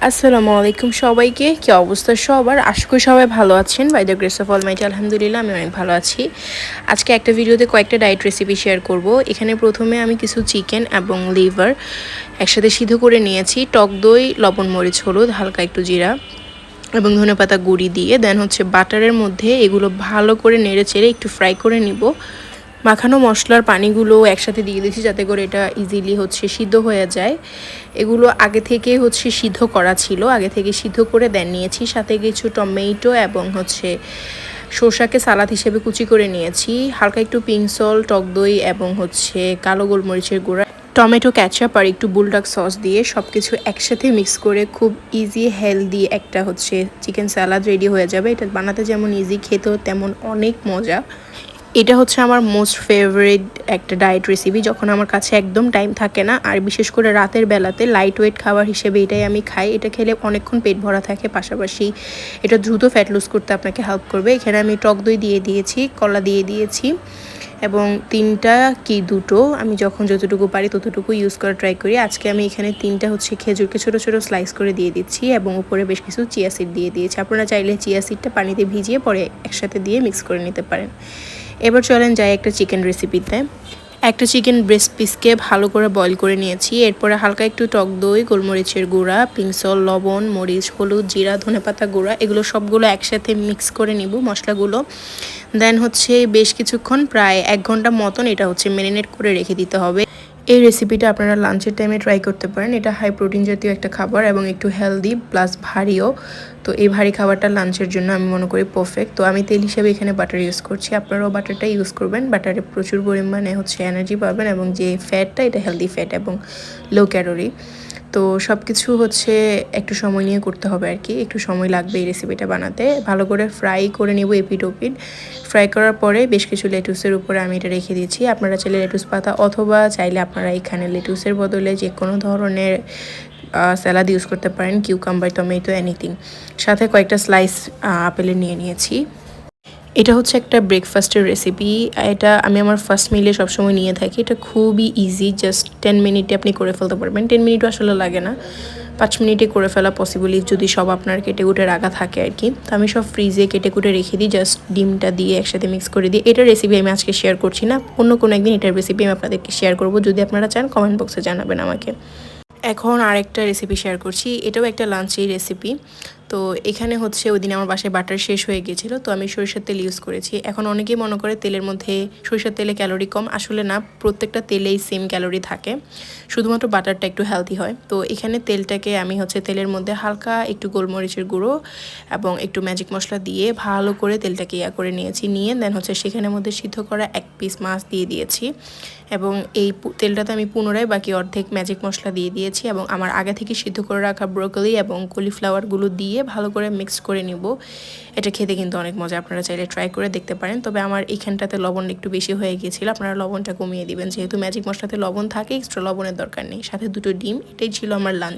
আসসালামু আলাইকুম সবাইকে। কি অবস্থা সবার? আশা করি সবাই ভালো আছেন। By the grace of almighty আলহামদুলিল্লাহ আমি অনেক ভালো আছি। আজকে একটা ভিডিওতে কয়েকটা ডায়েট রেসিপি শেয়ার করব। এখানে প্রথমে আমি কিছু চিকেন এবং লিভার একসাথে সিদ্ধ করে নিয়েছি। টক দই, লবণ, মরিচ, হলুদ, হালকা একটু জিরা এবং ধনেপাতা গুঁড়ি দিয়ে দেন হচ্ছে বাটারের মধ্যে এগুলো ভালো করে নেড়ে চেড়ে একটু ফ্রাই করে নিব। মাখানো মশলার পানিগুলো একসাথে দিয়ে দিয়েছি যাতে করে এটা ইজিলি হচ্ছে সিদ্ধ হয়ে যায়। এগুলো আগে থেকে হচ্ছে সিদ্ধ করা ছিল, আগে থেকে সিদ্ধ করে দেন নিয়েছি। সাথে কিছু টমেটো এবং হচ্ছে শসাকে সালাদ হিসেবে কুচি করে নিয়েছি। হালকা একটু পিঙ্ক সল্ট, টক দই এবং হচ্ছে কালো গোলমরিচের গুঁড়া, টমেটো ক্যাচাপ আর একটু বুলডগ সস দিয়ে সব কিছু একসাথে মিক্স করে খুব ইজি হেলদি একটা হচ্ছে চিকেন স্যালাড রেডি হয়ে যাবে। এটা বানাতে যেমন ইজি, খেতেও তেমন অনেক মজা। এটা হচ্ছে আমার মোস্ট ফেভারিট একটা ডায়েট রেসিপি যখন আমার কাছে একদম টাইম থাকে না, আর বিশেষ করে রাতের বেলাতে লাইট ওয়েট খাবার হিসেবে এটাই আমি খাই। এটা খেলে অনেকক্ষণ পেট ভরা থাকে, পাশাপাশি এটা দ্রুত ফ্যাট লুজ করতে আপনাকে হেল্প করবে। এখানে আমি টক দই দিয়ে দিয়েছি, কলা দিয়ে দিয়েছি এবং তিনটা কি দুটো আমি যখন যতটুকু পারি ততটুকু ইউজ করা ট্রাই করি। আজকে আমি এখানে তিনটা হচ্ছে খেজুরকে ছোটো ছোটো স্লাইস করে দিয়ে দিচ্ছি এবং উপরে বেশ কিছু চিয়া সিড দিয়ে দিয়েছি। আপনারা চাইলে চিয়া সিডটা পানিতে ভিজিয়ে পরে একসাথে দিয়ে মিক্স করে নিতে পারেন। এবার চলেন যাই একটা চিকেন রেসিপিতে। একটা চিকেন ব্রেস্ট পিসকে ভালো করে বয়ল করে নিয়েছি। এরপরে হালকা একটু টক দই, গোলমরিচের গুঁড়া, পিঙ্ক সল্ট, লবণ, মরিচ, হলুদ, জিরা, ধনেপাতা গুঁড়া এগুলো সবগুলো একসাথে মিক্স করে নিব মশলাগুলো। দেন হচ্ছে বেশ কিছুক্ষণ প্রায় 1 ঘন্টা মতন এটা হচ্ছে ম্যারিনেট করে রেখে দিতে হবে। এই রেসিপিটা আপনারা লাঞ্চের টাইমে ট্রাই করতে পারেন। এটা হাই প্রোটিন জাতীয় একটা খাবার এবং একটু হেলদি প্লাস ভারীও। তো এই ভারী খাবারটা লাঞ্চের জন্য আমি মনে করি পারফেক্ট। তো আমি তেল হিসেবে এখানে বাটার ইউজ করছি, আপনারাও বাটারটা ইউজ করবেন। বাটারে প্রচুর পরিমাণে হচ্ছে এনার্জি পাবেন এবং যে ফ্যাটটা এটা হেলদি ফ্যাট এবং লো ক্যালোরি। তো সব কিছু হচ্ছে একটু সময় নিয়ে করতে হবে আর কি, একটু সময় লাগবে এই রেসিপিটা বানাতে। ভালো করে ফ্রাই করে নেব এপিট ওপিট। ফ্রাই করার পরে বেশ কিছু লেটুসের উপরে আমি এটা রেখে দিয়েছি। আপনারা চাইলে লেটুস পাতা অথবা চাইলে আপনারা এখানে লেটুসের বদলে যে কোনো ধরনের স্যালাড ইউজ করতে পারেন, কিউকাম্বার, টমেটো, এনিথিং। সাথে কয়েকটা স্লাইস আপেলের নিয়ে নিয়েছি। এটা হচ্ছে একটা ব্রেকফাস্টের রেসিপি। এটা আমি আমার ফার্স্ট মিলে সবসময় নিয়ে থাকি। এটা খুবই ইজি, জাস্ট 10 মিনিটে আপনি করে ফেলতে পারবেন। 10 মিনিটও আসলে লাগে না, 5 মিনিটে করে ফেলা পসিবলি যদি সব আপনার কেটে কুটে রাখা থাকে আর কি। তো আমি সব ফ্রিজে কেটে কুটে রেখে দিই, জাস্ট ডিমটা দিয়ে একসাথে মিক্স করে দিই। এটার রেসিপি আমি আজকে শেয়ার করছি না, অন্য কোনো একদিন এটার রেসিপি আমি আপনাদেরকে শেয়ার করব। যদি আপনারা চান কমেন্ট বক্সে জানাবেন আমাকে। এখন আরেকটা রেসিপি শেয়ার করছি, এটাও একটা লাঞ্চের রেসিপি। তো এখানে হচ্ছে ওই দিন আমার বাসায় বাটার শেষ হয়ে গিয়েছিলো, তো আমি সরিষার তেল ইউজ করেছি। এখন অনেকেই মনে করে তেলের মধ্যে সরিষার তেলে ক্যালোরি কম, আসলে না, প্রত্যেকটা তেলেই সেম ক্যালোরি থাকে, শুধুমাত্র বাটারটা একটু হেলদি হয়। তো এখানে তেলটাকে আমি হচ্ছে তেলের মধ্যে হালকা একটু গোলমরিচের গুঁড়ো এবং একটু ম্যাজিক মশলা দিয়ে ভালো করে তেলটাকে করে নিয়েছি। নিয়ে দেন হচ্ছে সেখানের মধ্যে সিদ্ধ করা 1 পিস মাছ দিয়ে দিয়েছি এবং এই তেলটাতে আমি পুনরায় বাকি অর্ধেক ম্যাজিক মশলা দিয়ে দিয়েছি এবং আমার আগে থেকে সিদ্ধ করে রাখা ব্রোকলি এবং কলিফ্লাওয়ারগুলো দিয়ে ভালো করে মিক্স করে নিব। এটা খেতে কিন্তু অনেক মজা, আপনারা চাইলে ট্রাই করে দেখতে পারেন। তবে আমার এখানটাতে লবণ একটু বেশি হয়ে গিয়েছিল, আপনারা লবণটা কমিয়ে দিবেন, যেহেতু ম্যাজিক মশলাতে লবণ থাকে, এক্সট্রা লবণের দরকার নেই। সাথে 2টো ডিম। এটাই ছিল আমার লাঞ্চ।